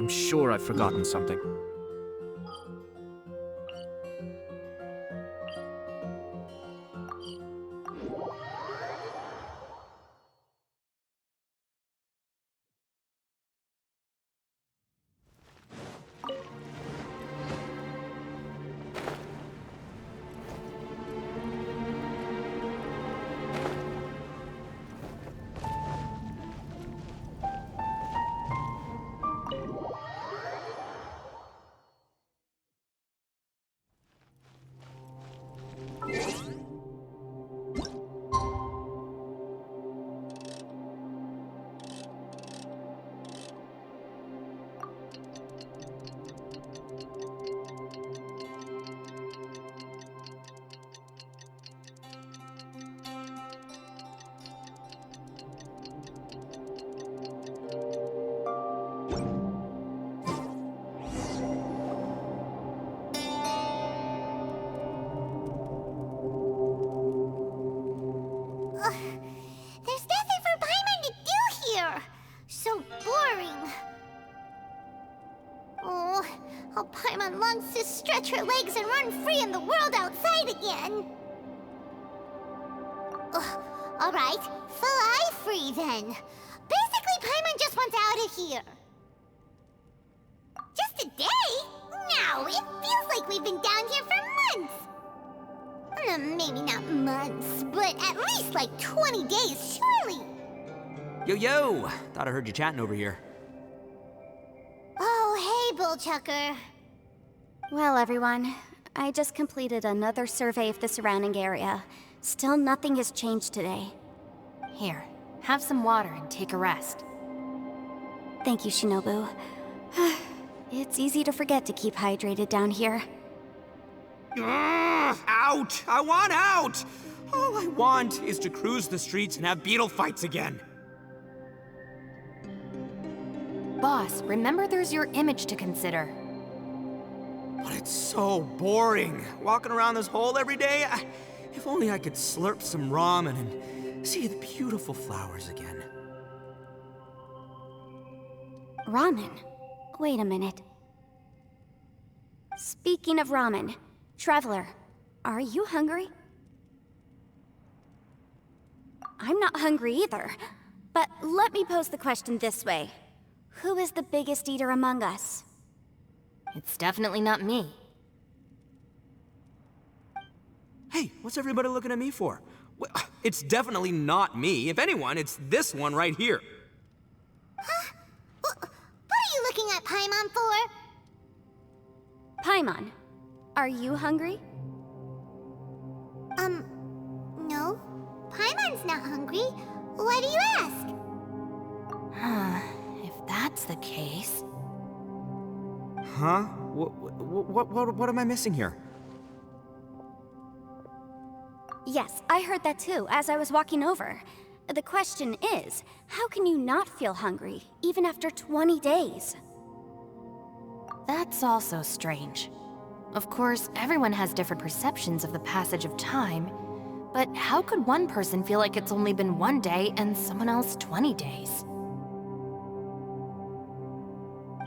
I'm sure I've forgotten something. Stretch her legs and run free in the world outside again. Alright, fly free then. Basically, Paimon just wants out of here. Just a day? No, it feels like we've been down here for months. Maybe not months, but at least like 20 days, surely. Yo! Thought I heard you chatting over here. Oh, hey, Bullchucker. Well, everyone, I just completed another survey of the surrounding area. Still nothing has changed today. Here, have some water and take a rest. Thank you, Shinobu. It's easy to forget to keep hydrated down here. Out! I want out! All I want is to cruise the streets and have beetle fights again. Boss, remember there's your image to consider. But it's so boring, walking around this hole every day. If only I could slurp some ramen and see the beautiful flowers again. Ramen? Wait a minute. Speaking of ramen, Traveler, are you hungry? I'm not hungry either, but let me pose the question this way. Who is the biggest eater among us? It's definitely not me. Hey, what's everybody looking at me for? Well, it's definitely not me. If anyone, it's this one right here. Huh? What are you looking at Paimon for? Paimon, are you hungry? No. Paimon's not hungry. Why do you ask? If that's the case... Huh? What am I missing here? Yes, I heard that too, as I was walking over. The question is, how can you not feel hungry, even after 20 days? That's also strange. Of course, everyone has different perceptions of the passage of time, but how could one person feel like it's only been 1 day and someone else 20 days?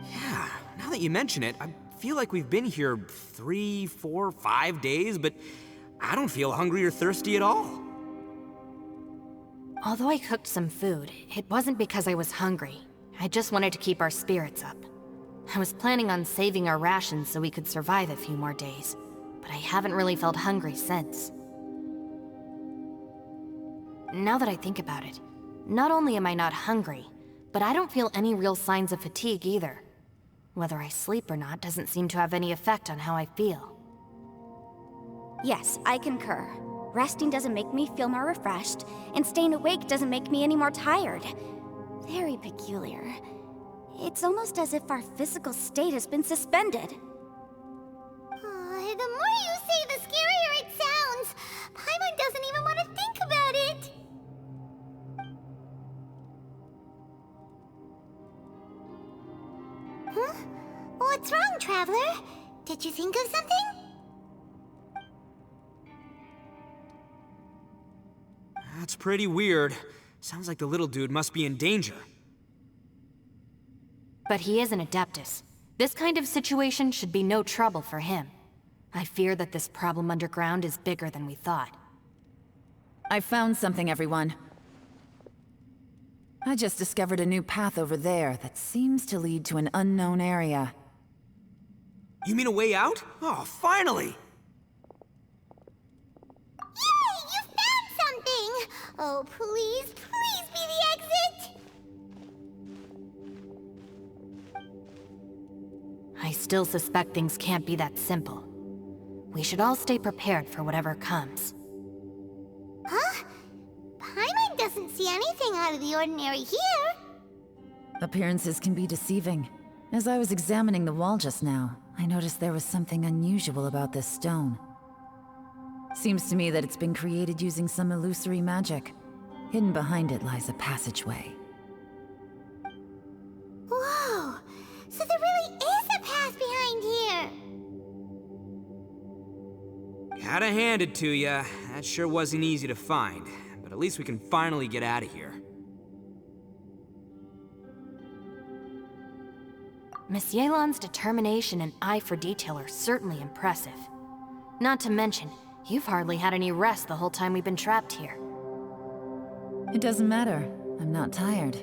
Yeah, now that you mention it, I feel like we've been here 3, 4, 5 days, but I don't feel hungry or thirsty at all. Although I cooked some food, it wasn't because I was hungry. I just wanted to keep our spirits up. I was planning on saving our rations so we could survive a few more days, but I haven't really felt hungry since. Now that I think about it, not only am I not hungry, but I don't feel any real signs of fatigue either. Whether I sleep or not doesn't seem to have any effect on how I feel. Yes, I concur. Resting doesn't make me feel more refreshed, and staying awake doesn't make me any more tired. Very peculiar. It's almost as if our physical state has been suspended. The more you say, the scarier it sounds. Paimon doesn't even want to think about it. Huh? What's wrong, Traveler? Did you think of something? That's pretty weird. Sounds like the little dude must be in danger. But he is an Adeptus. This kind of situation should be no trouble for him. I fear that this problem underground is bigger than we thought. I found something, everyone. I just discovered a new path over there that seems to lead to an unknown area. You mean a way out? Oh, finally! Yay! You found something! Oh, please, please be the exit! I still suspect things can't be that simple. We should all stay prepared for whatever comes. Huh? Paimon doesn't see anything out of the ordinary here. Appearances can be deceiving. As I was examining the wall just now, I noticed there was something unusual about this stone. Seems to me that it's been created using some illusory magic. Hidden behind it lies a passageway. Whoa! So there really is a path behind here! Gotta hand it to ya. That sure wasn't easy to find. But at least we can finally get out of here. Miss Yelan's determination and eye for detail are certainly impressive. Not to mention, you've hardly had any rest the whole time we've been trapped here. It doesn't matter. I'm not tired.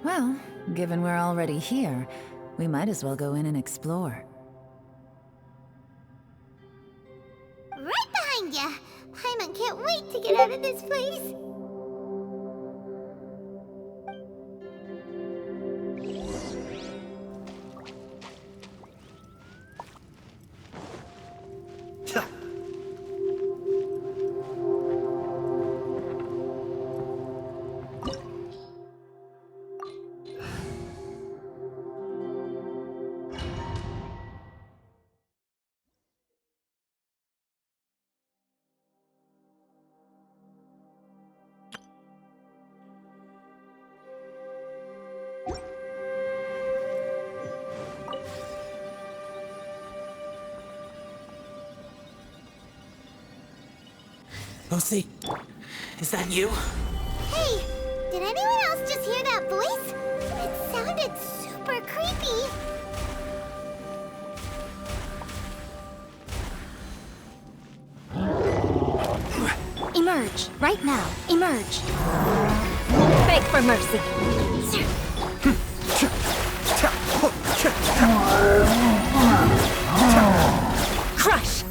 Well, given we're already here, we might as well go in and explore. Right behind ya! Paimon can't wait to get out of this place! Lucy, is that you? Hey, did anyone else just hear that voice? It sounded super creepy. Emerge, right now. Emerge. Beg for mercy. Crush.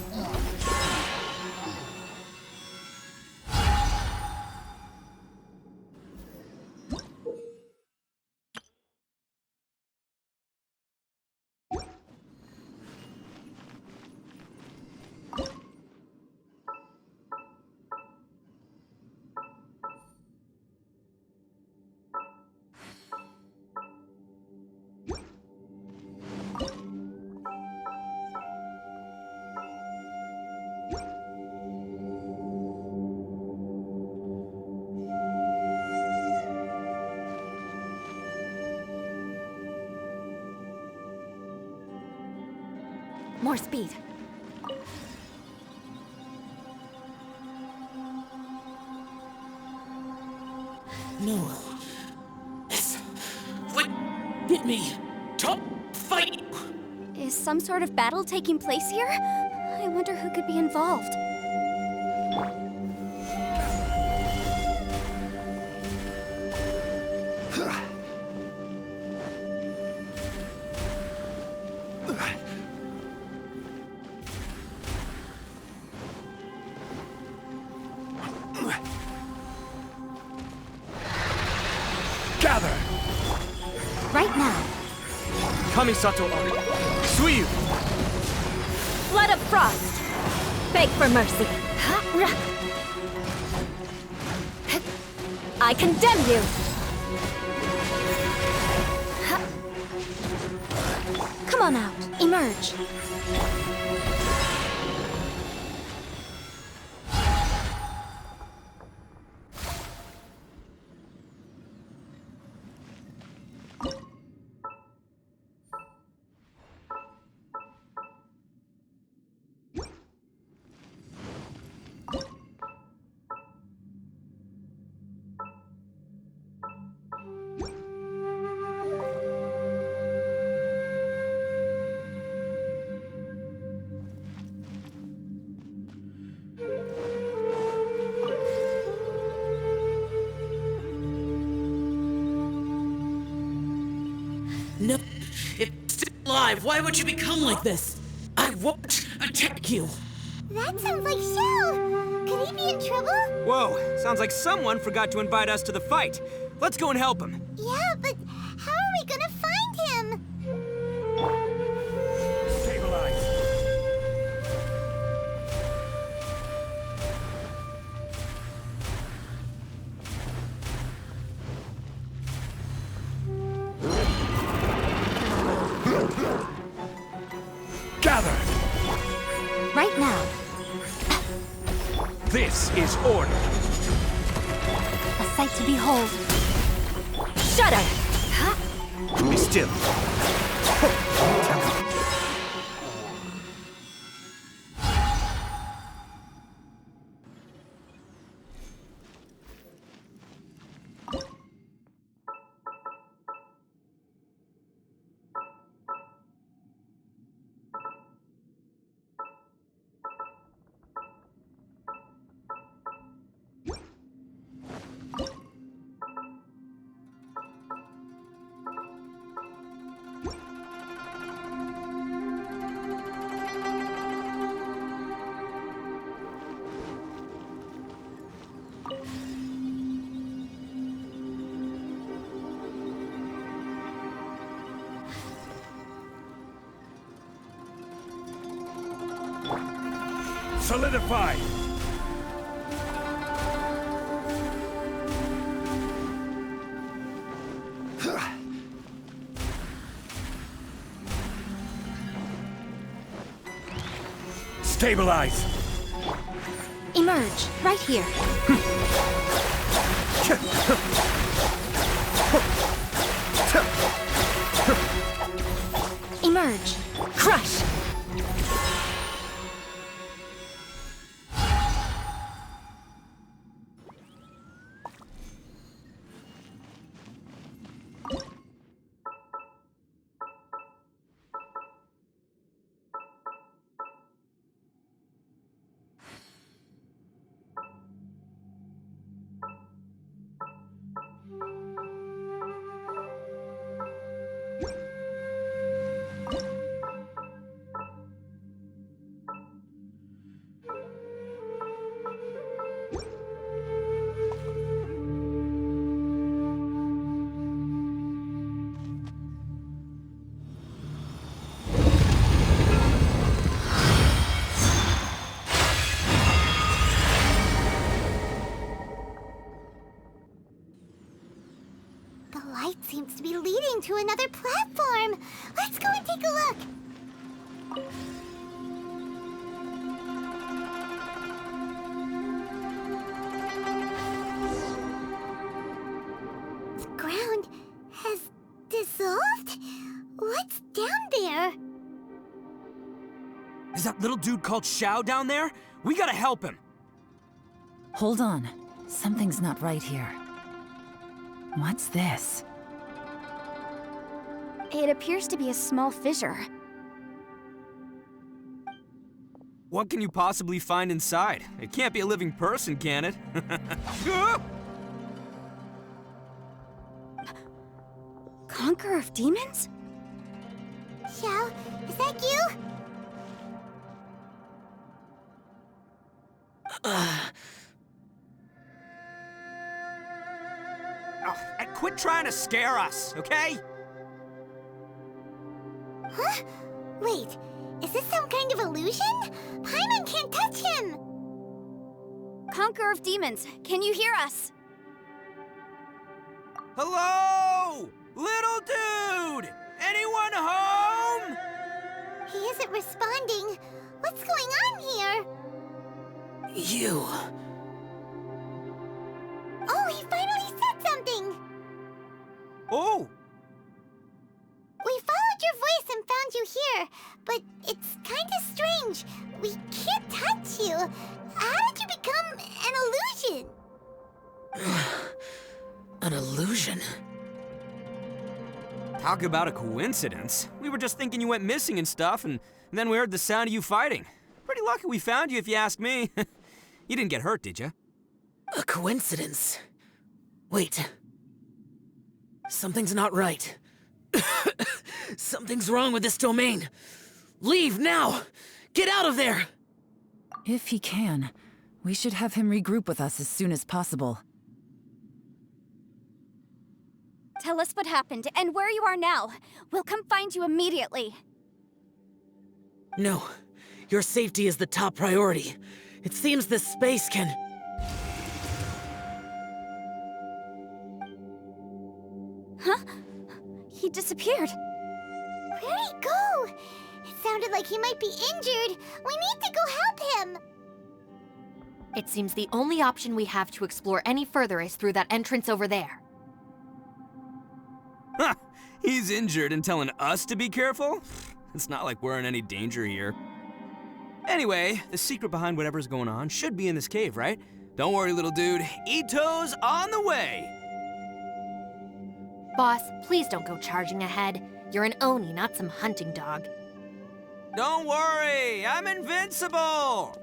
More speed. No. This would get me. Don't fight. Is some sort of battle taking place here? I wonder who could be involved. Gather! Right now. Kamisato Ari. Suiyu! Blood of Frost. Beg for mercy. I condemn you. Come on out. Emerge. No. If it's still alive, why would you become like this? I won't attack you. That sounds like Shao. Could he be in trouble? Whoa, sounds like someone forgot to invite us to the fight. Let's go and help him. Yeah, but how are we gonna find him? Stabilize. Gather! Right now. This is order. A sight to behold. Shudder! Be still. Solidify! Stabilize! Emerge, right here. Emerge. Crush! Seems to be leading to another platform. Let's go and take a look. The ground has dissolved? What's down there? Is that little dude called Shao down there? We gotta help him. Hold on. Something's not right here. What's this? It appears to be a small fissure. What can you possibly find inside? It can't be a living person, can it? Conqueror of demons? Shao, is that you? Quit trying to scare us, okay? Huh? Wait, is this some kind of illusion? Paimon can't touch him! Conqueror of demons, can you hear us? Hello? Little dude! Anyone home? He isn't responding. What's going on here? You. Oh, he finally said something! Oh! We followed your voice and found you here, but it's kinda strange. We can't touch you. How did you become an illusion? An illusion? Talk about a coincidence. We were just thinking you went missing and stuff, and then we heard the sound of you fighting. Pretty lucky we found you, if you ask me. You didn't get hurt, did you? A coincidence? Wait. Something's not right. Something's wrong with this domain. Leave now! Get out of there! If he can, we should have him regroup with us as soon as possible. Tell us what happened and where you are now. We'll come find you immediately. No. Your safety is the top priority. It seems this space can... Huh? He disappeared. Where'd he go? It sounded like he might be injured. We need to go help him. It seems the only option we have to explore any further is through that entrance over there. Huh, he's injured and telling us to be careful? It's not like we're in any danger here. Anyway, the secret behind whatever's going on should be in this cave, right? Don't worry, little dude. Itto's on the way! Boss, please don't go charging ahead. You're an Oni, not some hunting dog. Don't worry, I'm invincible!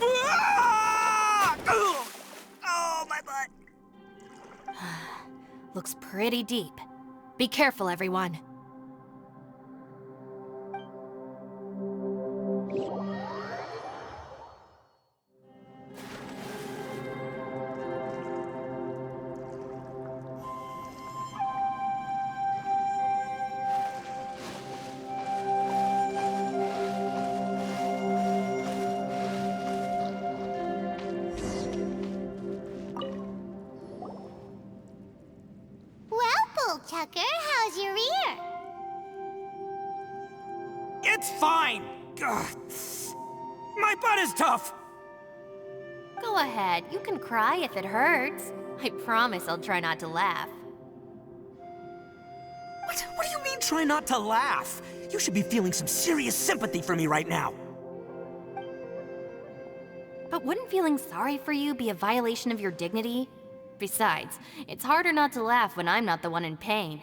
Ah! Oh, my butt! Looks pretty deep. Be careful, everyone. Tucker, how's your ear? It's fine! Ugh. My butt is tough! Go ahead, you can cry if it hurts. I promise I'll try not to laugh. What do you mean, try not to laugh? You should be feeling some serious sympathy for me right now. But wouldn't feeling sorry for you be a violation of your dignity? Besides, it's harder not to laugh when I'm not the one in pain.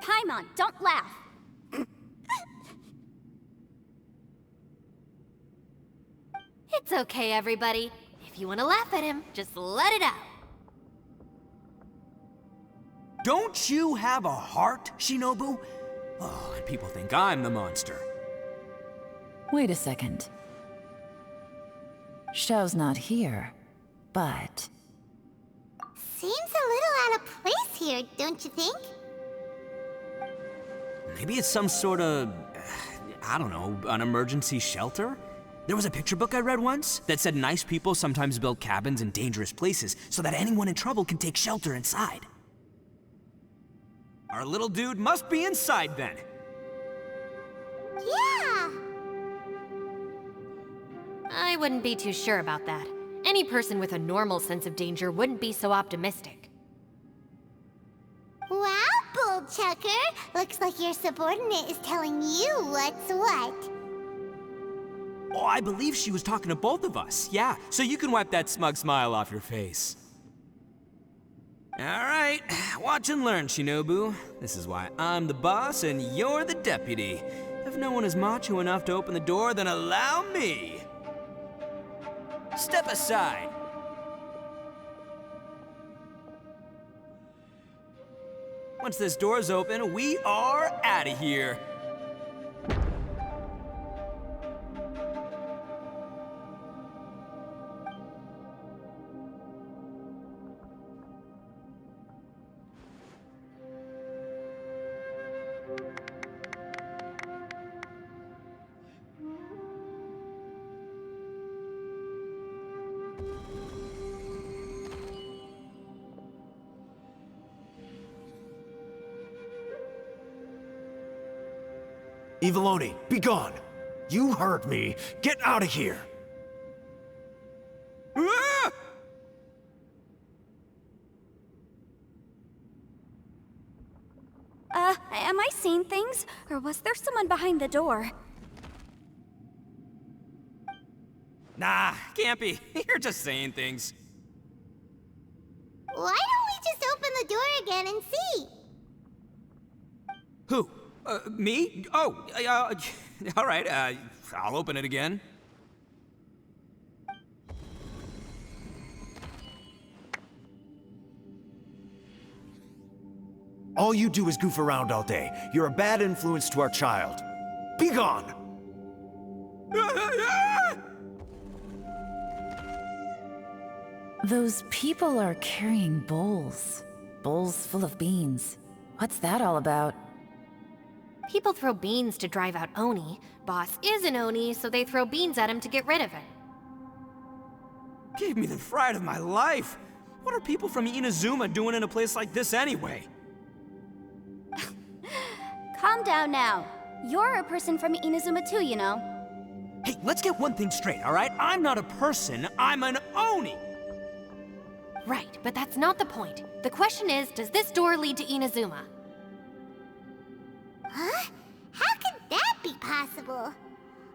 Paimon, don't laugh. It's okay, everybody. If you want to laugh at him, just let it out. Don't you have a heart, Shinobu? Oh, and people think I'm the monster. Wait a second. Xiao's not here, but... Seems a little out of place here, don't you think? Maybe it's some sort of, I don't know, an emergency shelter? There was a picture book I read once that said nice people sometimes build cabins in dangerous places so that anyone in trouble can take shelter inside. Our little dude must be inside then. Yeah! I wouldn't be too sure about that. Any person with a normal sense of danger wouldn't be so optimistic. Wow, Bull Chucker! Looks like your subordinate is telling you what's what. Oh, I believe she was talking to both of us. Yeah, so you can wipe that smug smile off your face. All right, watch and learn, Shinobu. This is why I'm the boss and you're the deputy. If no one is macho enough to open the door, then allow me. Step aside. Once this door's open, we are out of here. Eviloni, be gone! You heard me! Get out of here! Ah! Am I seeing things? Or was there someone behind the door? Nah, can't be. You're just saying things. Why don't we just open the door again and see? Who? Me? Oh, all right, I'll open it again. All you do is goof around all day. You're a bad influence to our child. Be gone! Those people are carrying bowls. Bowls full of beans. What's that all about? People throw beans to drive out Oni. Boss is an Oni, so they throw beans at him to get rid of it. Gave me the fright of my life. What are people from Inazuma doing in a place like this anyway? Calm down now. You're a person from Inazuma too, you know. Hey, let's get one thing straight, all right? I'm not a person, I'm an Oni! Right, but that's not the point. The question is, does this door lead to Inazuma? Huh? How could that be possible?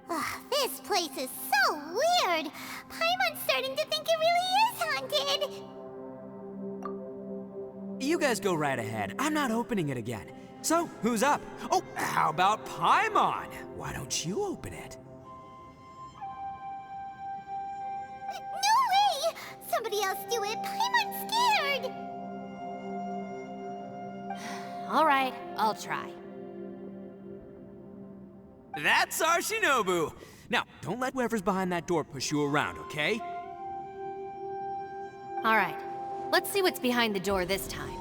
Ugh, this place is so weird. Paimon's starting to think it really is haunted. You guys go right ahead. I'm not opening it again. So, who's up? Oh, how about Paimon? Why don't you open it? No way! Somebody else do it. Paimon's scared. All right, I'll try. That's our Shinobu! Now, don't let whoever's behind that door push you around, okay? All right, let's see what's behind the door this time.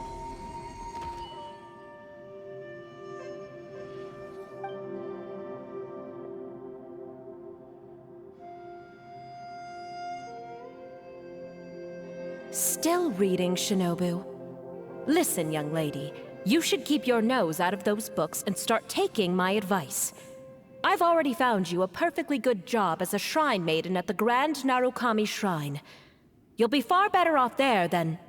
Still reading, Shinobu. Listen, young lady, you should keep your nose out of those books and start taking my advice. I've already found you a perfectly good job as a shrine maiden at the Grand Narukami Shrine. You'll be far better off there than...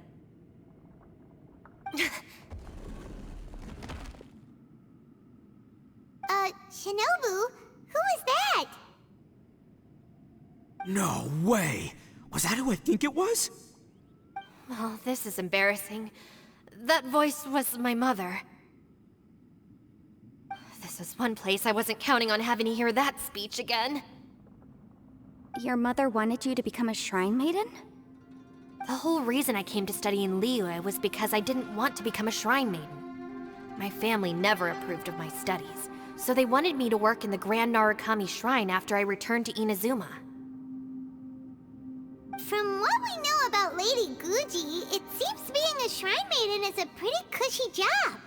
Shinobu? Who is that? No way! Was that who I think it was? Oh, this is embarrassing. That voice was my mother. This is one place I wasn't counting on having to hear that speech again. Your mother wanted you to become a shrine maiden? The whole reason I came to study in Liyue was because I didn't want to become a shrine maiden. My family never approved of my studies, so they wanted me to work in the Grand Narukami Shrine after I returned to Inazuma. From what we know about Lady Guji, it seems being a shrine maiden is a pretty cushy job.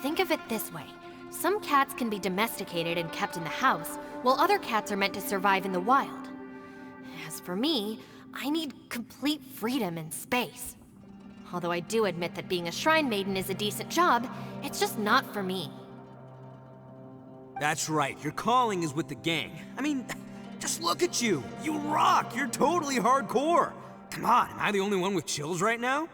Think of it this way. Some cats can be domesticated and kept in the house, while other cats are meant to survive in the wild. As for me, I need complete freedom and space. Although I do admit that being a shrine maiden is a decent job, it's just not for me. That's right, your calling is with the gang. I mean, just look at you. You rock, you're totally hardcore. Come on, am I the only one with chills right now?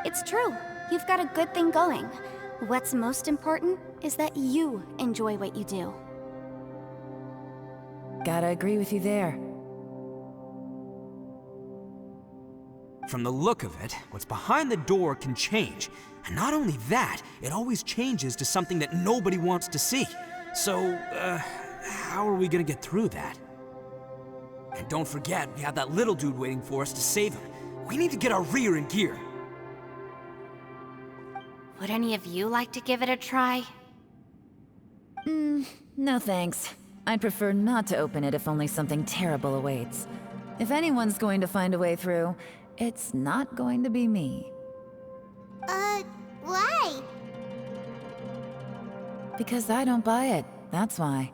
It's true. You've got a good thing going. What's most important is that you enjoy what you do. Gotta agree with you there. From the look of it, what's behind the door can change. And not only that, it always changes to something that nobody wants to see. So, how are we gonna get through that? And don't forget, we have that little dude waiting for us to save him. We need to get our rear in gear. Would any of you like to give it a try? No thanks. I'd prefer not to open it if only something terrible awaits. If anyone's going to find a way through, it's not going to be me. Why? Because I don't buy it, that's why.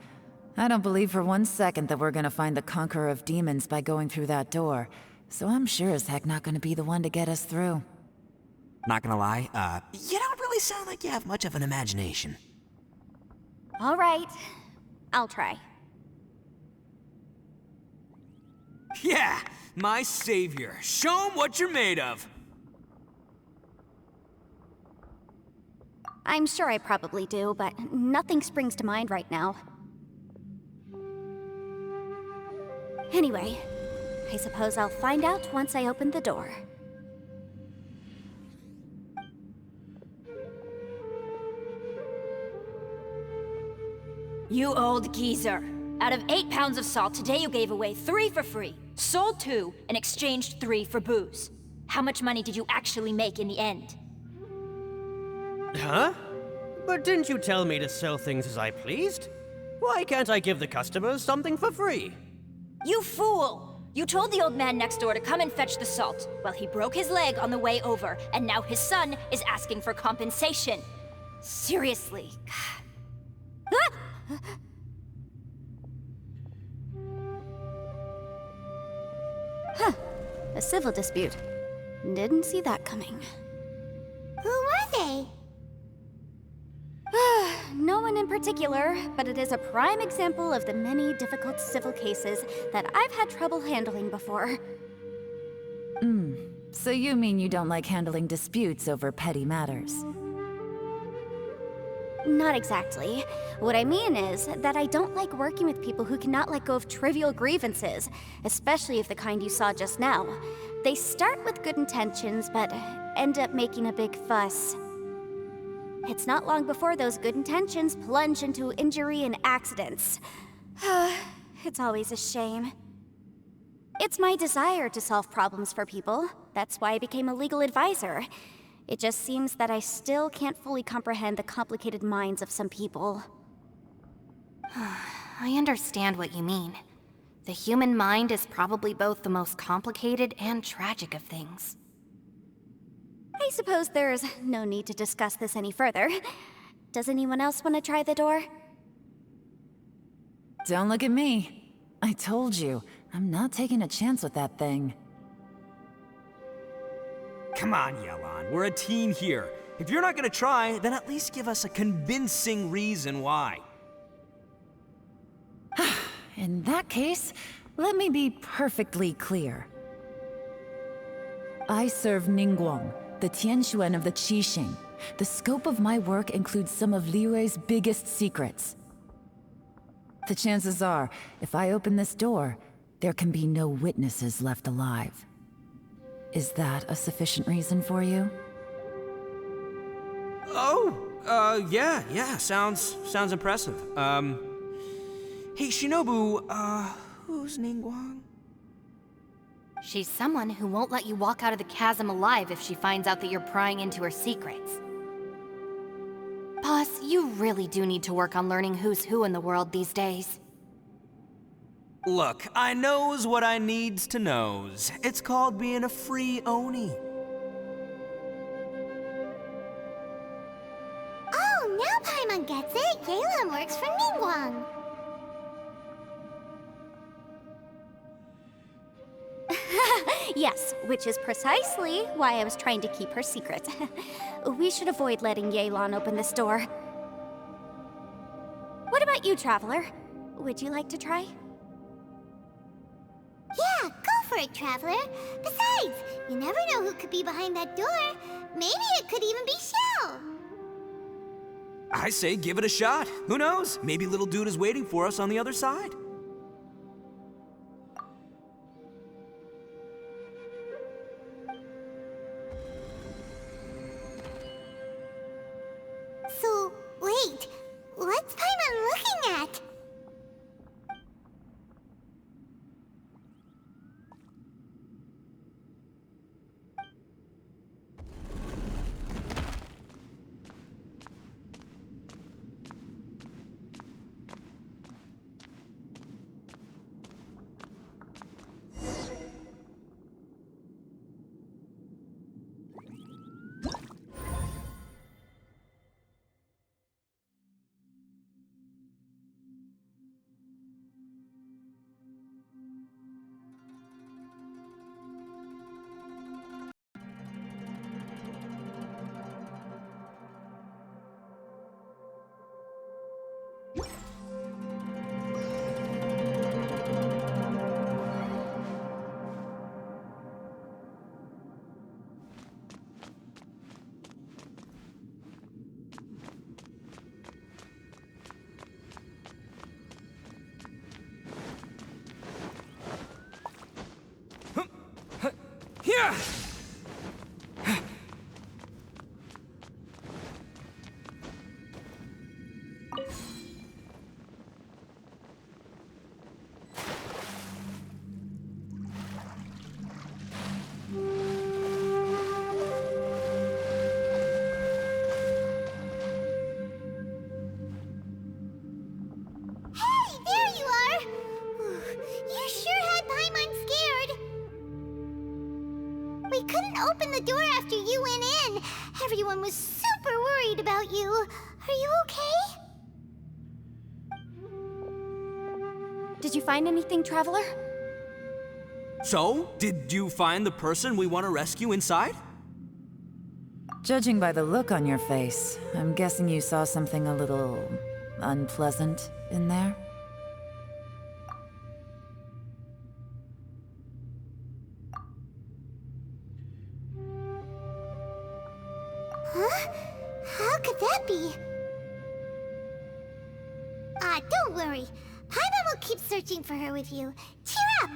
I don't believe for 1 second that we're gonna find the Conqueror of Demons by going through that door. So I'm sure as heck not gonna be the one to get us through. Not gonna lie, you don't really sound like you have much of an imagination. All right. I'll try. Yeah, my savior. Show 'em what you're made of. I'm sure I probably do, but nothing springs to mind right now. Anyway, I suppose I'll find out once I open the door. You old geezer. Out of 8 pounds of salt, today you gave away 3 for free, sold 2, and exchanged 3 for booze. How much money did you actually make in the end? Huh? But didn't you tell me to sell things as I pleased? Why can't I give the customers something for free? You fool! You told the old man next door to come and fetch the salt. Well, he broke his leg on the way over, and now his son is asking for compensation. Seriously. Huh. A civil dispute. Didn't see that coming. Who were they? No one in particular, but it is a prime example of the many difficult civil cases that I've had trouble handling before. So you mean you don't like handling disputes over petty matters? Not exactly. What I mean is that I don't like working with people who cannot let go of trivial grievances, especially of the kind you saw just now. They start with good intentions, but end up making a big fuss. It's not long before those good intentions plunge into injury and accidents. It's always a shame. It's my desire to solve problems for people. That's why I became a legal advisor. It just seems that I still can't fully comprehend the complicated minds of some people. I understand what you mean. The human mind is probably both the most complicated and tragic of things. I suppose there's no need to discuss this any further. Does anyone else want to try the door? Don't look at me. I told you, I'm not taking a chance with that thing. Come on, Yelan, we're a team here. If you're not gonna try, then at least give us a convincing reason why. In that case, let me be perfectly clear. I serve Ningguang, the Tianxuan of the Qixing. The scope of my work includes some of Liyue's biggest secrets. The chances are, if I open this door, there can be no witnesses left alive. Is that a sufficient reason for you? Oh, yeah, sounds impressive. Hey, Shinobu, who's Ningguang? She's someone who won't let you walk out of the chasm alive if she finds out that you're prying into her secrets. Boss, you really do need to work on learning who's who in the world these days. Look, I knows what I needs to knows. It's called being a free Oni. Oh, now Paimon gets it. Yelan works for Ningguang. Yes, which is precisely why I was trying to keep her secret. We should avoid letting Yelan open this door. What about you, Traveler? Would you like to try? Yeah, go for it, Traveler. Besides, you never know who could be behind that door. Maybe it could even be Shell. I say give it a shot. Who knows? Maybe little dude is waiting for us on the other side. So, wait. What's Paimon looking at? Here! didn't open the door after you went in. Everyone was super worried about you. Are you okay? Did you find anything, Traveler? So, did you find the person we want to rescue inside? Judging by the look on your face, I'm guessing you saw something a little unpleasant in there? Huh? How could that be? Don't worry. Paimon will keep searching for her with you. Cheer up!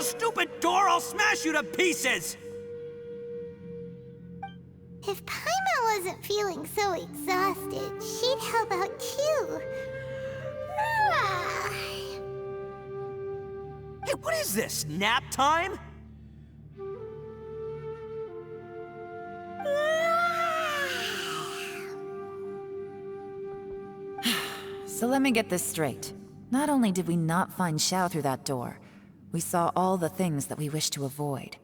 Stupid door! I'll smash you to pieces! If Paimon wasn't feeling so exhausted, she'd help out too. Hey, what is this? Nap time? So let me get this straight. Not only did we not find Xiao through that door, we saw all the things that we wish to avoid.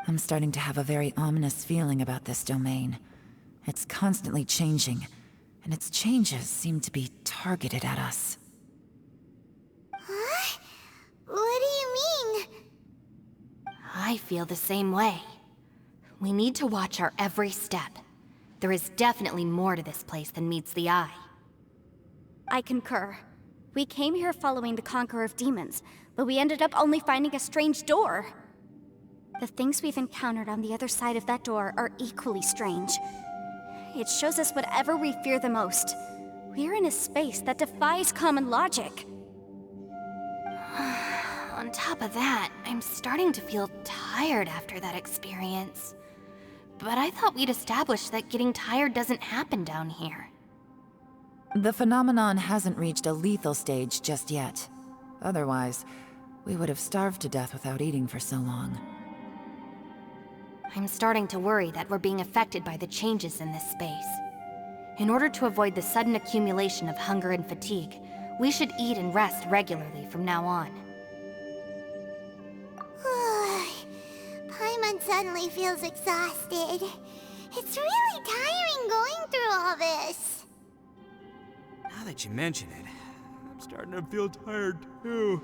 I'm starting to have a very ominous feeling about this domain. It's constantly changing, and its changes seem to be targeted at us. Huh? What do you mean? I feel the same way. We need to watch our every step. There is definitely more to this place than meets the eye. I concur. We came here following the Conqueror of Demons, but we ended up only finding a strange door. The things we've encountered on the other side of that door are equally strange. It shows us whatever we fear the most. We're in a space that defies common logic. On top of that, I'm starting to feel tired after that experience. But I thought we'd established that getting tired doesn't happen down here. The phenomenon hasn't reached a lethal stage just yet. Otherwise, we would have starved to death without eating for so long. I'm starting to worry that we're being affected by the changes in this space. In order to avoid the sudden accumulation of hunger and fatigue, we should eat and rest regularly from now on. Paimon suddenly feels exhausted. It's really tiring going through all this. Now that you mention it, I'm starting to feel tired too.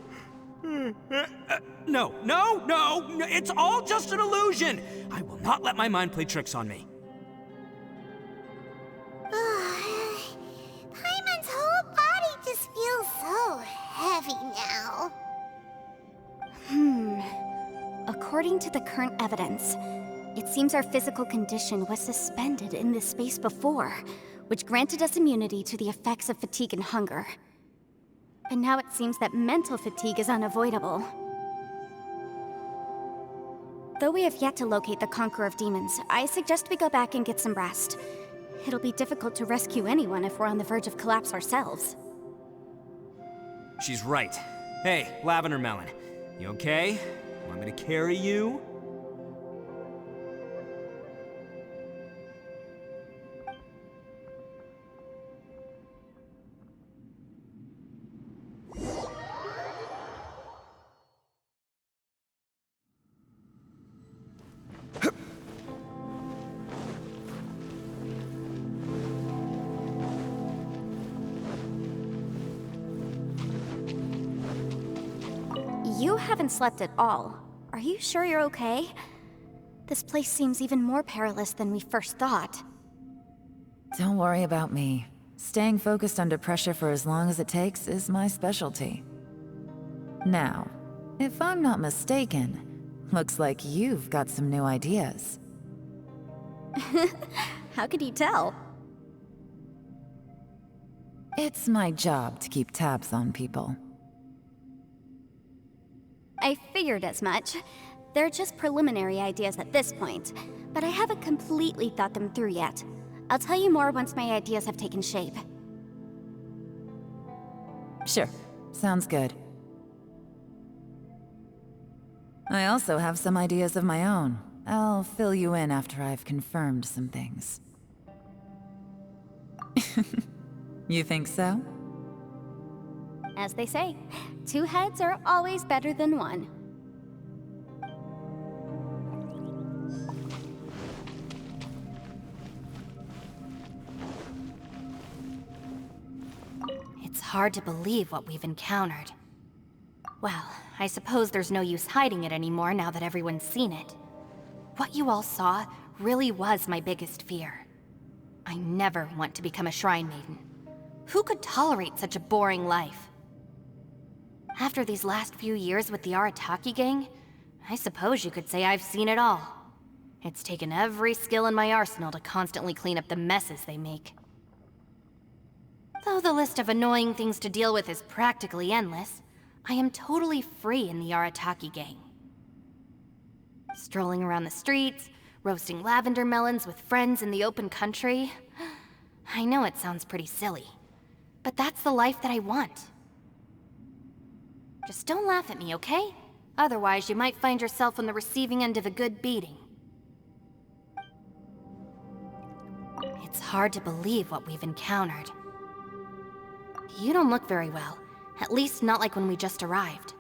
No, it's all just an illusion! I will not let my mind play tricks on me. Paimon's whole body just feels so heavy now. According to the current evidence, it seems our physical condition was suspended in this space before, which granted us immunity to the effects of fatigue and hunger. But now it seems that mental fatigue is unavoidable. Though we have yet to locate the Conqueror of Demons, I suggest we go back and get some rest. It'll be difficult to rescue anyone if we're on the verge of collapse ourselves. She's right. Hey, Lavender Melon, you okay? Want me to carry you? You haven't slept at all. Are you sure you're okay? This place seems even more perilous than we first thought. Don't worry about me. Staying focused under pressure for as long as it takes is my specialty. Now, if I'm not mistaken, looks like you've got some new ideas. How could you tell? It's my job to keep tabs on people. I figured as much. They're just preliminary ideas at this point, but I haven't completely thought them through yet. I'll tell you more once my ideas have taken shape. Sure, sounds good. I also have some ideas of my own. I'll fill you in after I've confirmed some things. You think so? As they say, 2 heads are always better than 1. It's hard to believe what we've encountered. Well, I suppose there's no use hiding it anymore now that everyone's seen it. What you all saw really was my biggest fear. I never want to become a shrine maiden. Who could tolerate such a boring life? After these last few years with the Arataki gang, I suppose you could say I've seen it all. It's taken every skill in my arsenal to constantly clean up the messes they make. Though the list of annoying things to deal with is practically endless, I am totally free in the Arataki gang. Strolling around the streets, roasting lavender melons with friends in the open country. I know it sounds pretty silly, but that's the life that I want. Just don't laugh at me, okay? Otherwise, you might find yourself on the receiving end of a good beating. It's hard to believe what we've encountered. You don't look very well, at least not like when we just arrived.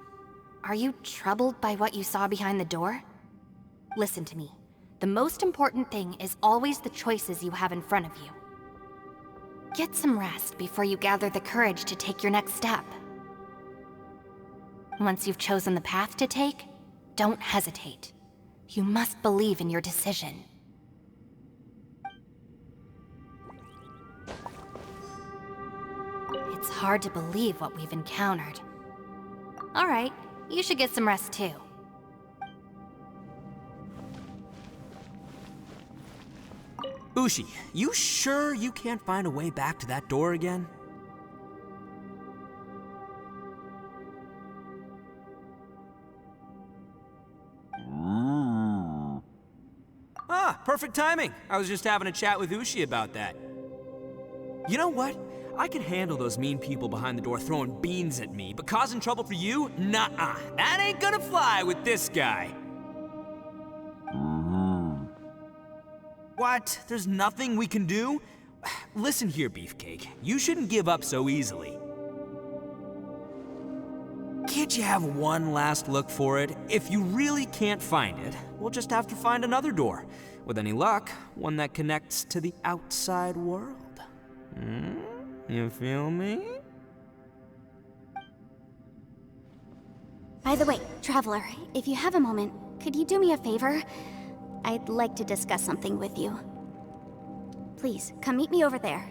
Are you troubled by what you saw behind the door? Listen to me. The most important thing is always the choices you have in front of you. Get some rest before you gather the courage to take your next step. Once you've chosen the path to take, don't hesitate. You must believe in your decision. It's hard to believe what we've encountered. All right, you should get some rest too. Ushi, you sure you can't find a way back to that door again? Ah, perfect timing. I was just having a chat with Ushi about that. You know what? I can handle those mean people behind the door throwing beans at me, but causing trouble for you? Nuh-uh. That ain't gonna fly with this guy. What? There's nothing we can do? Listen here, Beefcake. You shouldn't give up so easily. Can't you have one last look for it? If you really can't find it, we'll just have to find another door. With any luck, one that connects to the outside world. You feel me? By the way, Traveler, if you have a moment, could you do me a favor? I'd like to discuss something with you. Please, come meet me over there.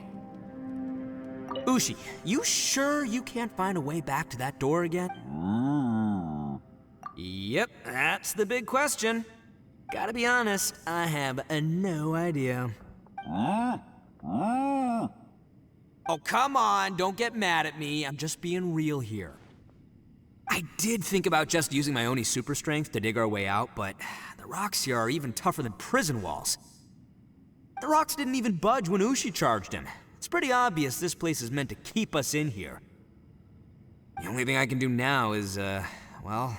Ushi, you sure you can't find a way back to that door again? Yep, that's the big question. Gotta be honest, I have no idea. Oh, come on, don't get mad at me. I'm just being real here. I did think about just using my Oni super strength to dig our way out, but the rocks here are even tougher than prison walls. The rocks didn't even budge when Ushi charged him. It's pretty obvious this place is meant to keep us in here. The only thing I can do now is, well,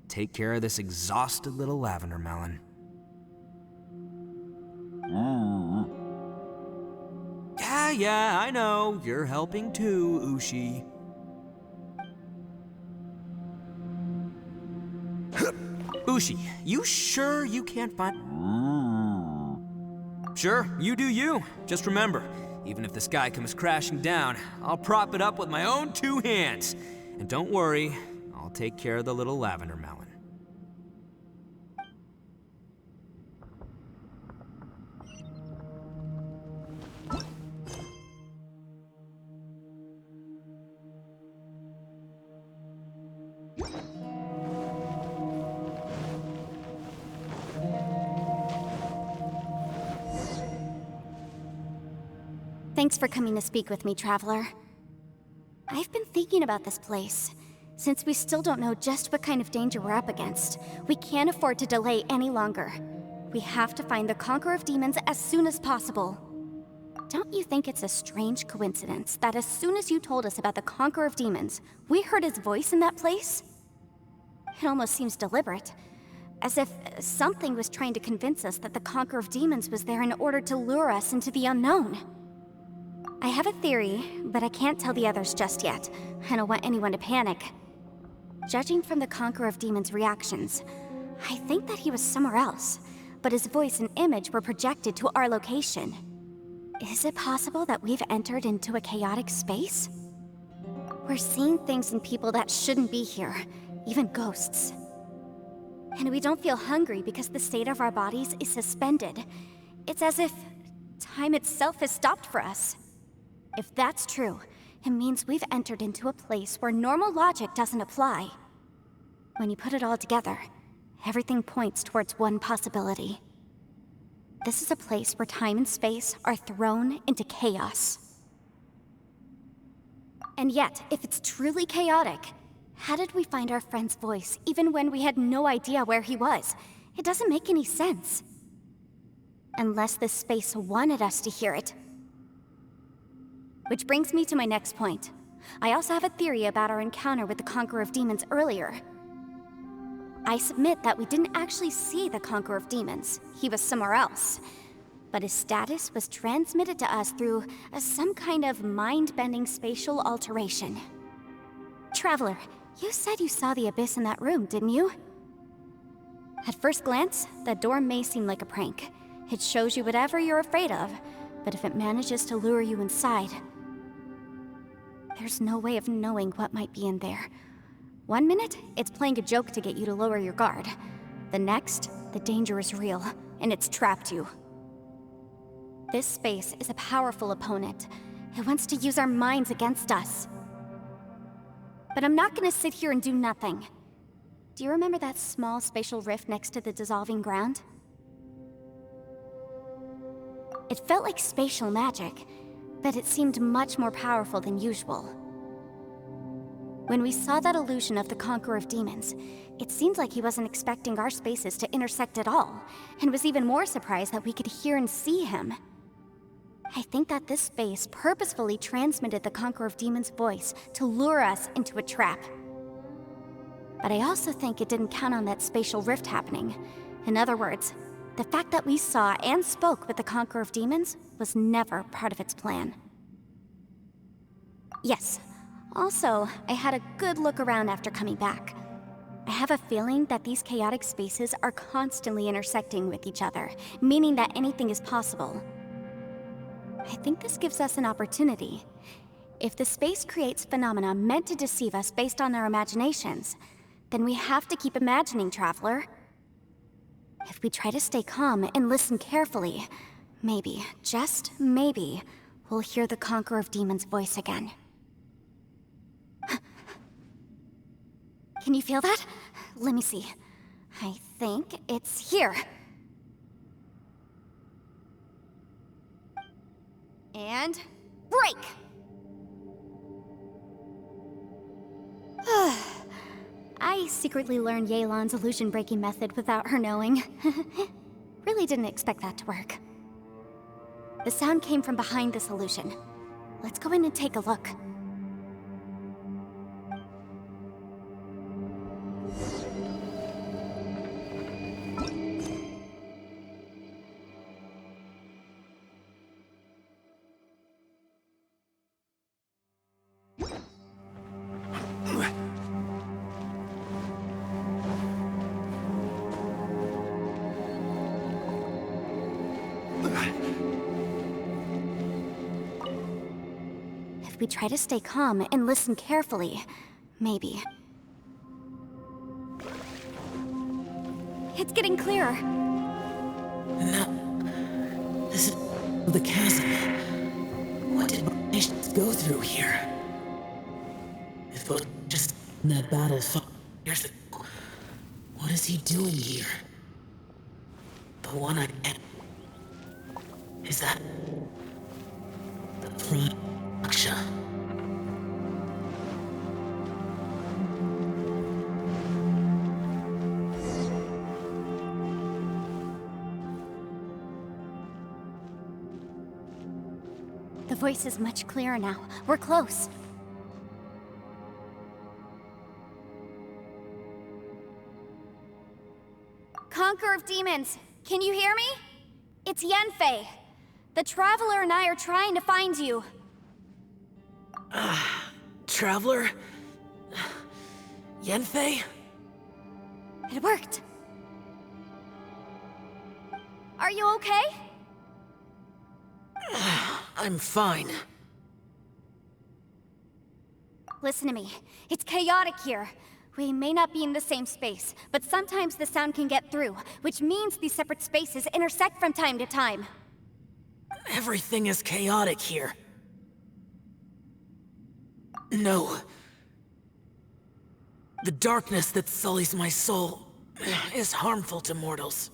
take care of this exhausted little lavender melon. Yeah, I know. You're helping too, Ushi. Ushi, you sure you can't find... Sure, you do you. Just remember, even if the sky comes crashing down, I'll prop it up with my own 2 hands. And don't worry, I'll take care of the little lavender melon. Thanks for coming to speak with me, Traveler. I've been thinking about this place. Since we still don't know just what kind of danger we're up against, we can't afford to delay any longer. We have to find the Conqueror of Demons as soon as possible. Don't you think it's a strange coincidence that as soon as you told us about the Conqueror of Demons, we heard his voice in that place? It almost seems deliberate. As if something was trying to convince us that the Conqueror of Demons was there in order to lure us into the unknown. I have a theory, but I can't tell the others just yet. I don't want anyone to panic. Judging from the Conqueror of Demons' reactions, I think that he was somewhere else, but his voice and image were projected to our location. Is it possible that we've entered into a chaotic space? We're seeing things and people that shouldn't be here, even ghosts. And we don't feel hungry because the state of our bodies is suspended. It's as if time itself has stopped for us. If that's true, it means we've entered into a place where normal logic doesn't apply. When you put it all together, everything points towards one possibility. This is a place where time and space are thrown into chaos. And yet, if it's truly chaotic, how did we find our friend's voice even when we had no idea where he was? It doesn't make any sense. Unless this space wanted us to hear it. Which brings me to my next point. I also have a theory about our encounter with the Conqueror of Demons earlier. I submit that we didn't actually see the Conqueror of Demons. He was somewhere else. But his status was transmitted to us through some kind of mind-bending spatial alteration. Traveler, you said you saw the abyss in that room, didn't you? At first glance, that door may seem like a prank. It shows you whatever you're afraid of, but if it manages to lure you inside, there's no way of knowing what might be in there. One minute, it's playing a joke to get you to lower your guard. The next, the danger is real, and it's trapped you. This space is a powerful opponent. It wants to use our minds against us. But I'm not gonna sit here and do nothing. Do you remember that small spatial rift next to the dissolving ground? It felt like spatial magic, but it seemed much more powerful than usual. When we saw that illusion of the Conqueror of Demons, it seemed like he wasn't expecting our spaces to intersect at all, and was even more surprised that we could hear and see him. I think that this space purposefully transmitted the Conqueror of Demons' voice to lure us into a trap. But I also think it didn't count on that spatial rift happening. In other words, the fact that we saw and spoke with the Conqueror of Demons was never part of its plan. Yes. Also, I had a good look around after coming back. I have a feeling that these chaotic spaces are constantly intersecting with each other, meaning that anything is possible. I think this gives us an opportunity. If the space creates phenomena meant to deceive us based on our imaginations, then we have to keep imagining, Traveler. If we try to stay calm and listen carefully, maybe, just maybe, we'll hear the Conqueror of Demons' voice again. Can you feel that? Let me see. I think it's here. And break! I secretly learned Yelan's illusion-breaking method without her knowing. Really didn't expect that to work. The sound came from behind this illusion. Let's go in and take a look. If we try to stay calm and listen carefully, maybe. It's getting clearer. No. This is the chasm. What did my nations go through here? If it was just in that battle 5 years ago, what is he doing here? The one I am. Is that the Prime Aksha? The voice is much clearer now. We're close. Conqueror of Demons, can you hear me? It's Yanfei. The Traveler and I are trying to find you. Traveler? Yenfei? It worked. Are you okay? I'm fine. Listen to me. It's chaotic here. We may not be in the same space, but sometimes the sound can get through, which means these separate spaces intersect from time to time. Everything is chaotic here. No. The darkness that sullies my soul is harmful to mortals.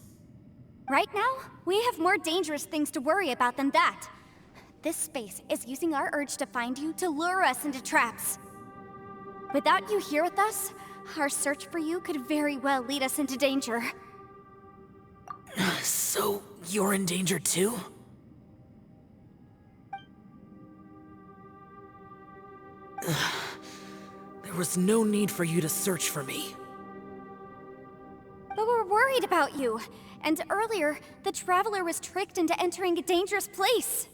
Right now, we have more dangerous things to worry about than that. This space is using our urge to find you to lure us into traps. Without you here with us, our search for you could very well lead us into danger. So, you're in danger too? There was no need for you to search for me. But we're worried about you. And earlier, the Traveler was tricked into entering a dangerous place.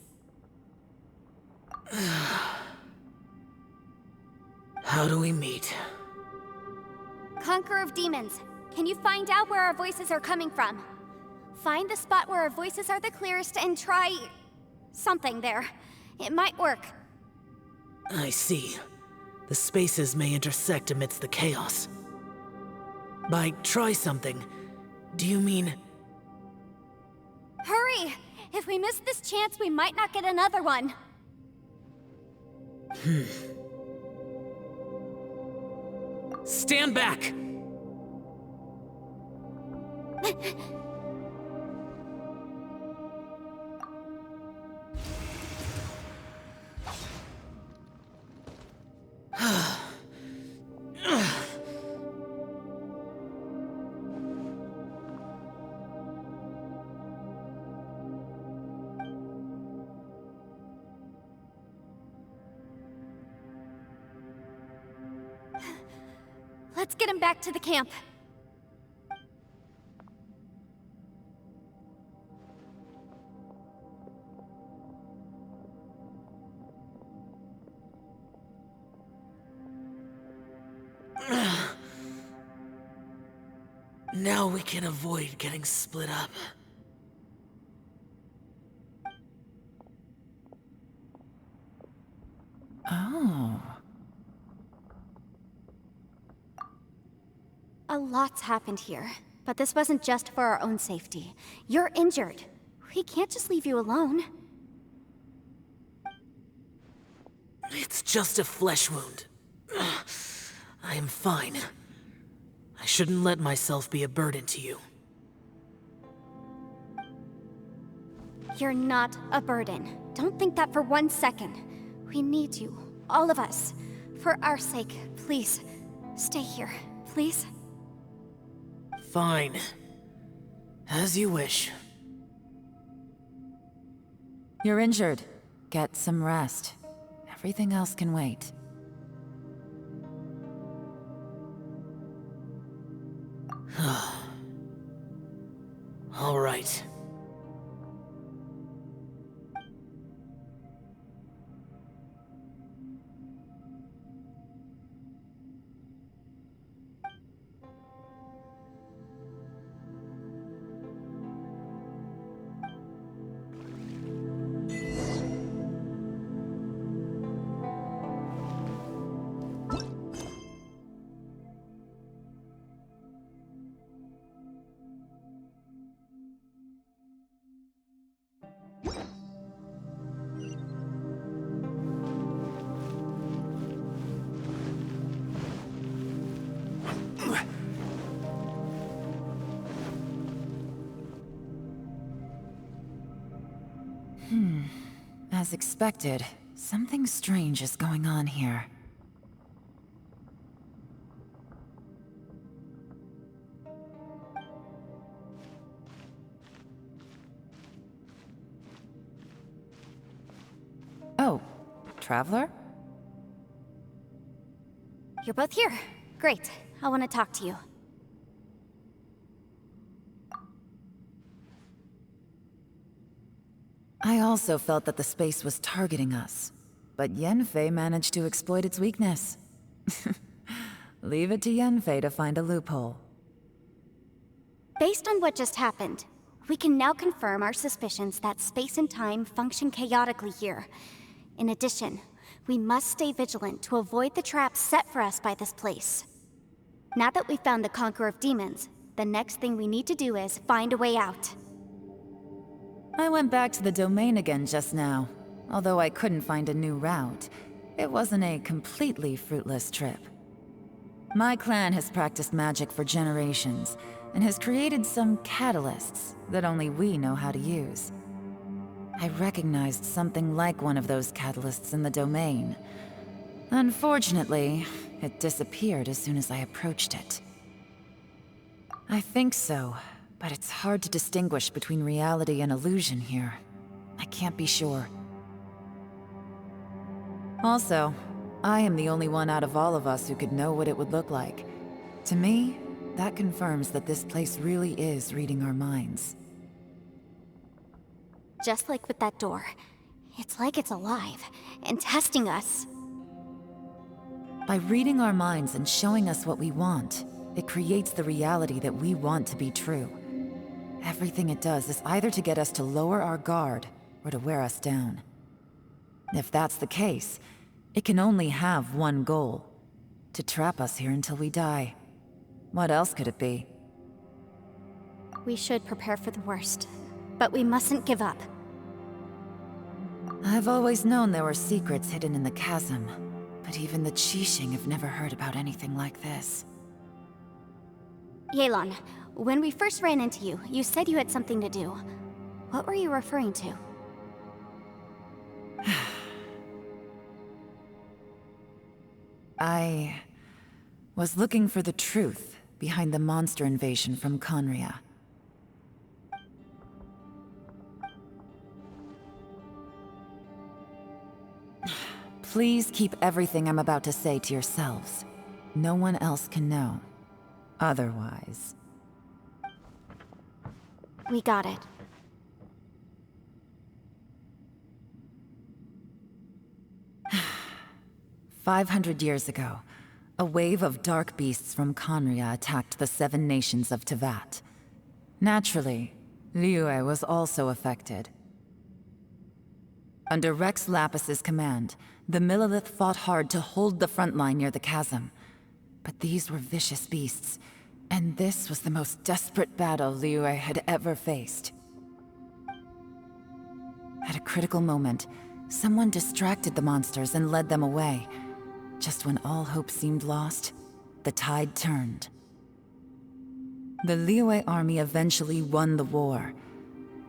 How do we meet? Conqueror of Demons, can you find out where our voices are coming from? Find the spot where our voices are the clearest and try... something there. It might work. I see. The spaces may intersect amidst the chaos. By try something, do you mean... Hurry! If we miss this chance, we might not get another one. Stand back! Let's get him back to the camp. Now we can avoid getting split up. Oh. A lot's happened here, but this wasn't just for our own safety. You're injured. We can't just leave you alone. It's just a flesh wound. I am fine. I shouldn't let myself be a burden to you. You're not a burden. Don't think that for 1 second. We need you, all of us. For our sake, please, stay here, please. Fine. As you wish. You're injured. Get some rest. Everything else can wait. All right. As expected, something strange is going on here. Oh, Traveler? You're both here. Great. I want to talk to you. I also felt that the space was targeting us. but Yenfei managed to exploit its weakness. Leave it to Yenfei to find a loophole. Based on what just happened, we can now confirm our suspicions that space and time function chaotically here. In addition, we must stay vigilant to avoid the traps set for us by this place. Now that we've found the Conqueror of Demons, the next thing we need to do is find a way out. I went back to the domain again just now. Although I couldn't find a new route, it wasn't a completely fruitless trip. My clan has practiced magic for generations, and has created some catalysts that only we know how to use. I recognized something like one of those catalysts in the domain. Unfortunately, it disappeared as soon as I approached it. I think so, but it's hard to distinguish between reality and illusion here. I can't be sure. Also, I am the only one out of all of us who could know what it would look like. To me, that confirms that this place really is reading our minds. Just like with that door, it's like it's alive and testing us. By reading our minds and showing us what we want, it creates the reality that we want to be true. Everything it does is either to get us to lower our guard or to wear us down. If that's the case, it can only have one goal: to trap us here until we die. What else could it be? We should prepare for the worst, but we mustn't give up. I've always known there were secrets hidden in the chasm, but even the Qixing have never heard about anything like this. Yelan, when we first ran into you, you said you had something to do. What were you referring to? I was looking for the truth behind the monster invasion from Conria. Please keep everything I'm about to say to yourselves. No one else can know. Otherwise... We got it. "500 years ago, a wave of dark beasts from Conria attacked the 7 nations of Tevat. Naturally, Liyue was also affected. Under Rex Lapis's command, the Millelith fought hard to hold the front line near the chasm. But these were vicious beasts, and this was the most desperate battle Liyue had ever faced. At a critical moment, someone distracted the monsters and led them away. Just when all hope seemed lost, the tide turned. The Liyue army eventually won the war,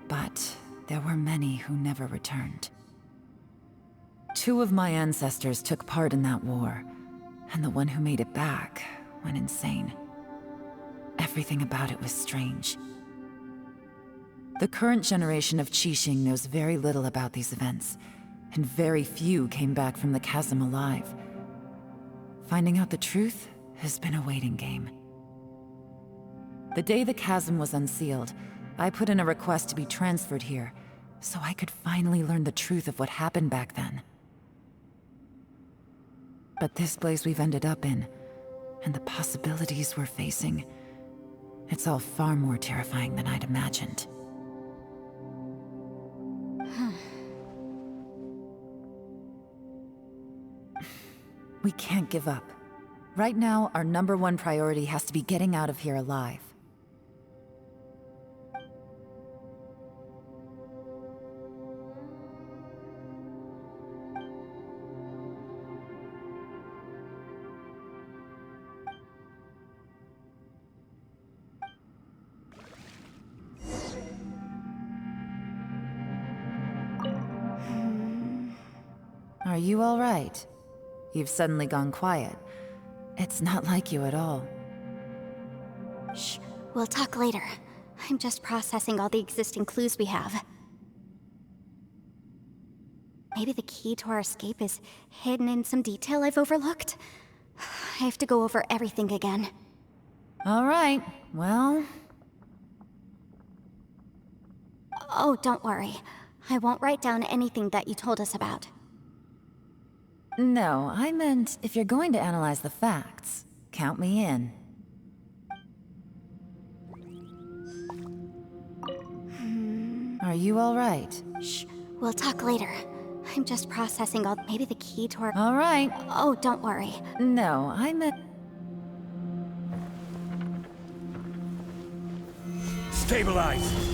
but there were many who never returned. 2 of my ancestors took part in that war, and the one who made it back went insane. Everything about it was strange. The current generation of Qixing knows very little about these events, and very few came back from the chasm alive. Finding out the truth has been a waiting game. The day the chasm was unsealed, I put in a request to be transferred here, so I could finally learn the truth of what happened back then. But this place we've ended up in, and the possibilities we're facing, it's all far more terrifying than I'd imagined. We can't give up. Right now, our #1 priority has to be getting out of here alive. Are you all right? You've suddenly gone quiet. It's not like you at all. Shh, we'll talk later. I'm just processing all the existing clues we have. Maybe the key to our escape is hidden in some detail I've overlooked? I have to go over everything again. All right, well... Oh, don't worry. I won't write down anything that you told us about. No, I meant if you're going to analyze the facts, count me in. Are you all right? Shh, we'll talk later. I'm just processing all. Maybe the key to our. All right. Oh, don't worry. No, I meant. Stabilize!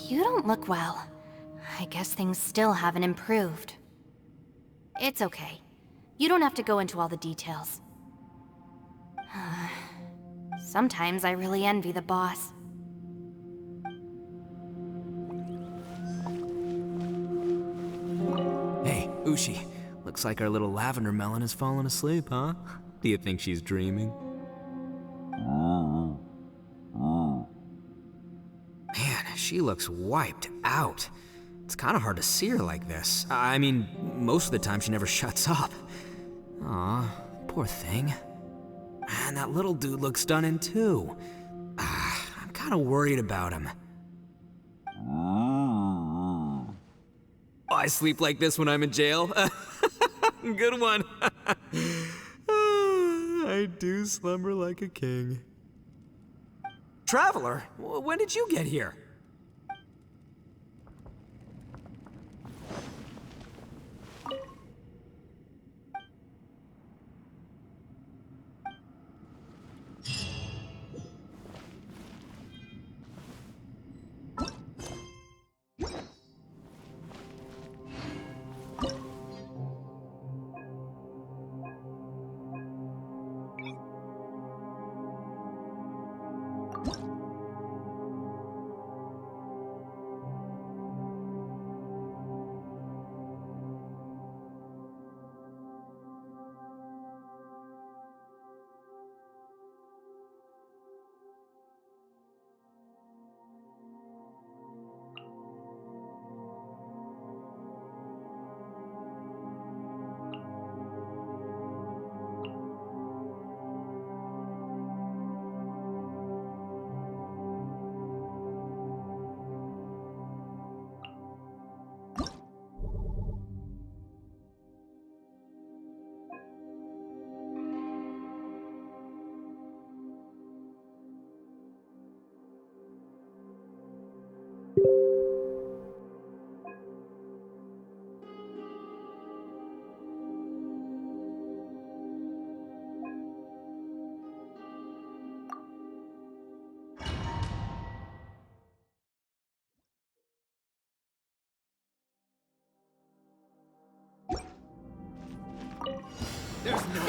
You don't look well. I guess things still haven't improved. It's okay. You don't have to go into all the details. Sometimes I really envy the boss. Hey, Ushi. Looks like our little lavender melon has fallen asleep, huh? Do you think she's dreaming? Man, she looks wiped out. It's kind of hard to see her like this. I mean, most of the time she never shuts up. Aw, poor thing. Man, that little dude looks done in too. I'm kind of worried about him. I sleep like this when I'm in jail. Good one. I do slumber like a king. Traveler, when did you get here?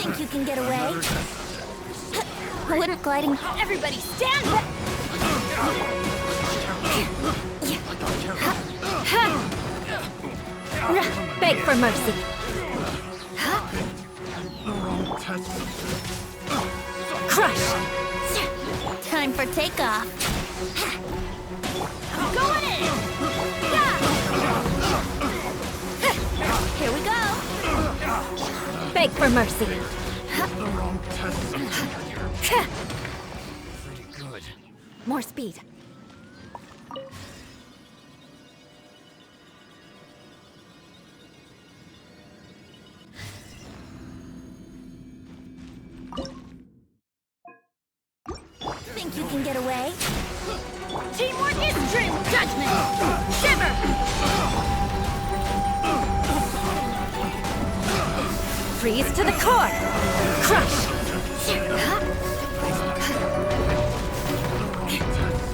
Think you can get away? Wouldn't gliding... Everybody stand back! Beg for mercy. Crush! Time for takeoff. Going in! Here we go! Beg for mercy. Pretty good. More speed. Think you can get away? Teamwork is dream judgment! Shiver! Freeze to the core! Crush!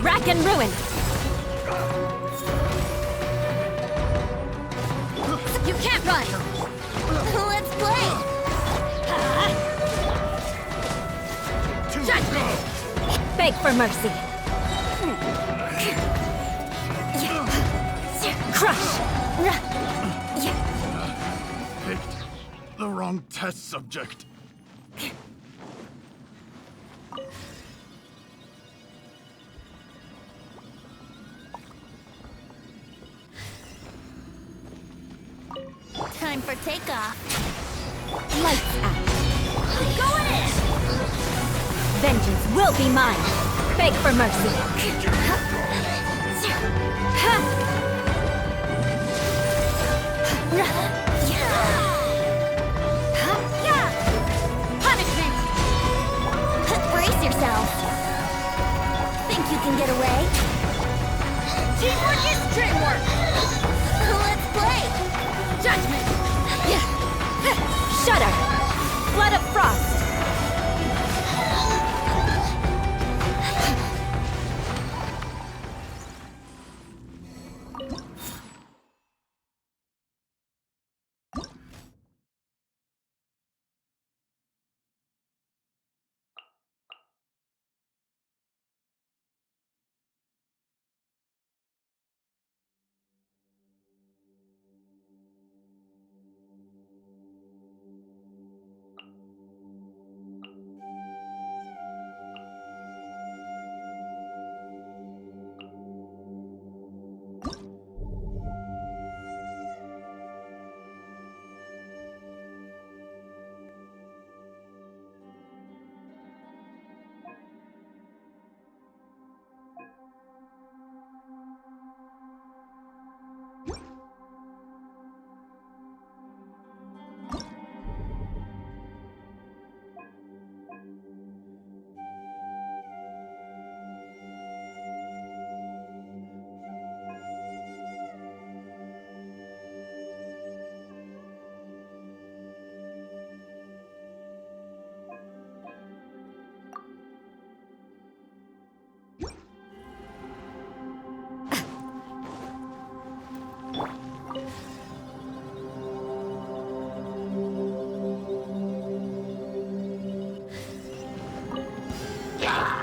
Rack and ruin! can't run! Let's play! Judgment! Beg for mercy. Crush! Picked the wrong test subject. Time for takeoff. Lights out. Go in! Vengeance will be mine. Beg for mercy. Punishment! Brace yourself. Think you can get away? Teamwork is dreamwork! Let's play! Judgment! Shudder! Flood of frost!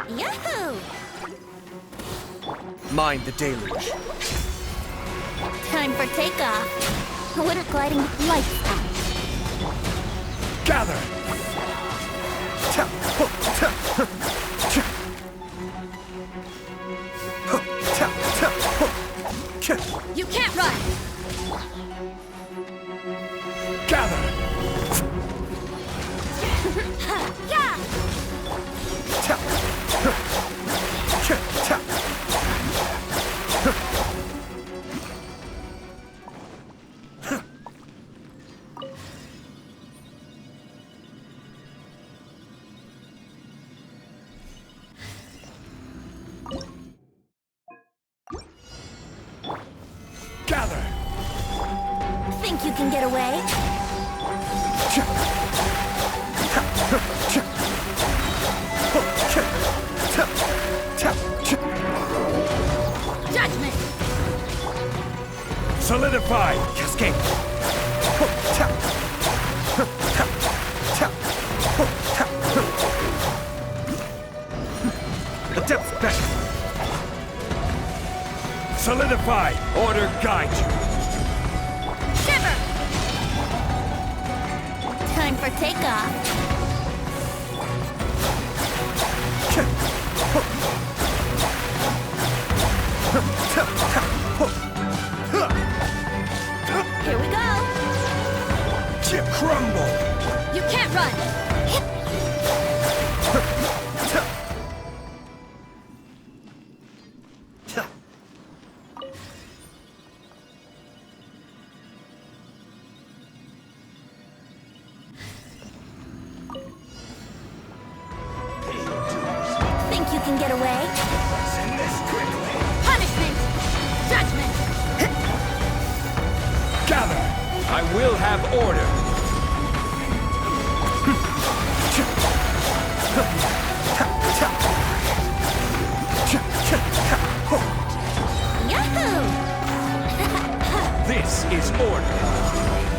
Yahoo! Mind the deluge. Time for takeoff. What are gliding lights out? Gather! You can't run! Gather! Yeah! Gather! Think you can get away? Judgment! Solidify! Cascade! The depth back! Solidify! Order guide you! Shiver! Time for takeoff. Here we go! Crumble! You can't run! Think you can get away? Send this quickly! Punishment! Judgment! Gather! I will have order! Yahoo! This is order!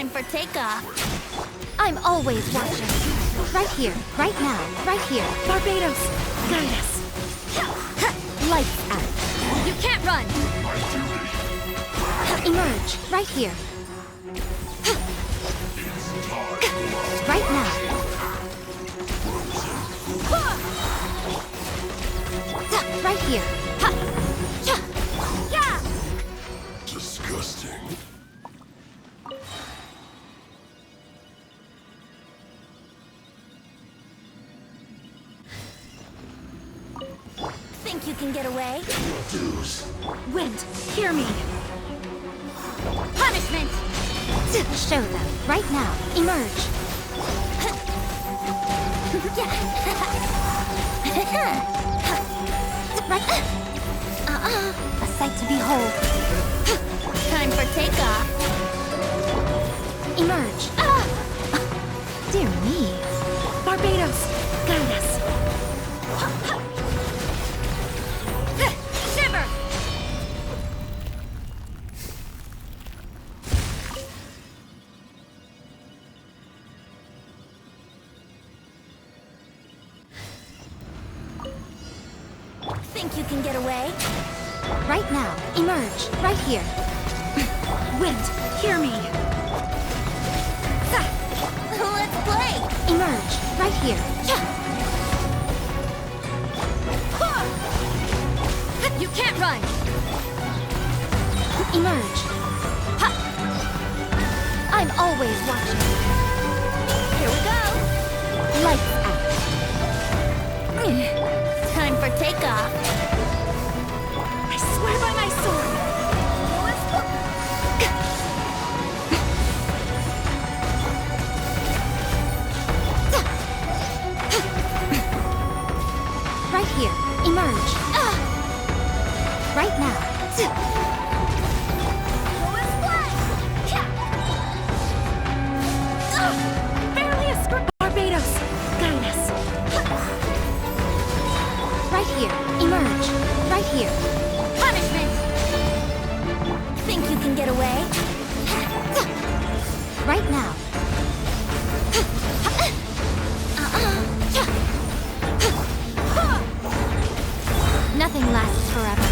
Time for takeoff. I'm always watching. Right here, right now, right here. Barbados, guide us. Lights out. You can't run! Emerge, right here. Right now. Right here. Disgusting. Think you can get away? Wind, hear me. Punishment! Show them, right now. Emerge. Right. A sight to behold. Time for takeoff. Emerge. Dear me. Barbados, guide us. Shiver! Think you can get away? Right now. Emerge. Right here. Wind, hear me. Let's play. Emerge. Right here. You can't run! Emerge. I'm always watching. Here we go. Lights out. Time for takeoff. I swear by my sword. Right here. Emerge. Right now. Barely a scrap. Barbados, guide us. Right here. Emerge. Right here. Punishment! Think you can get away? Right now. Nothing lasts forever.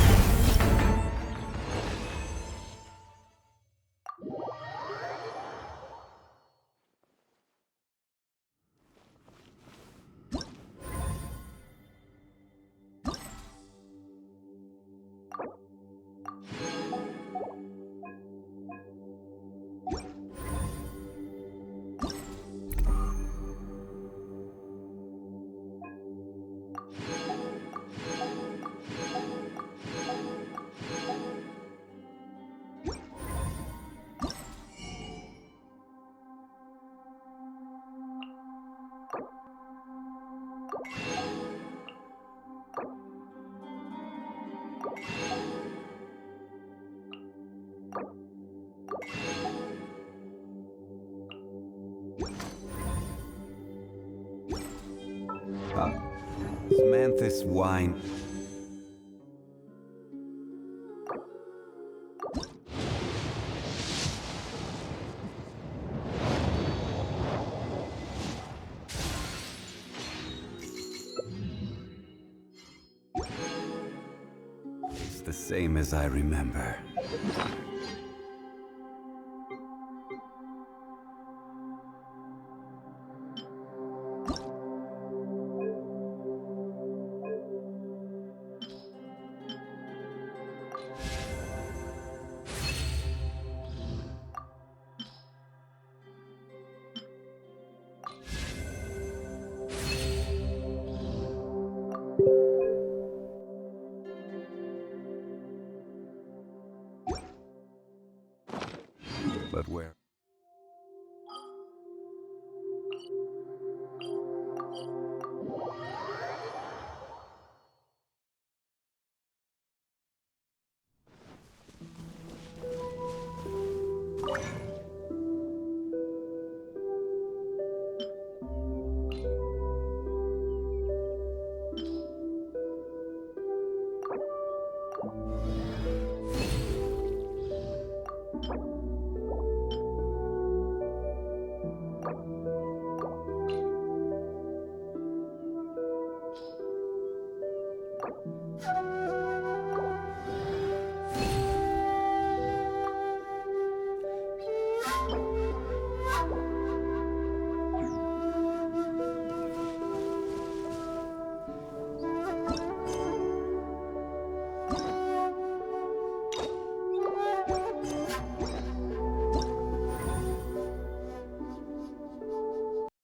Samantha's wine. It's the same as I remember.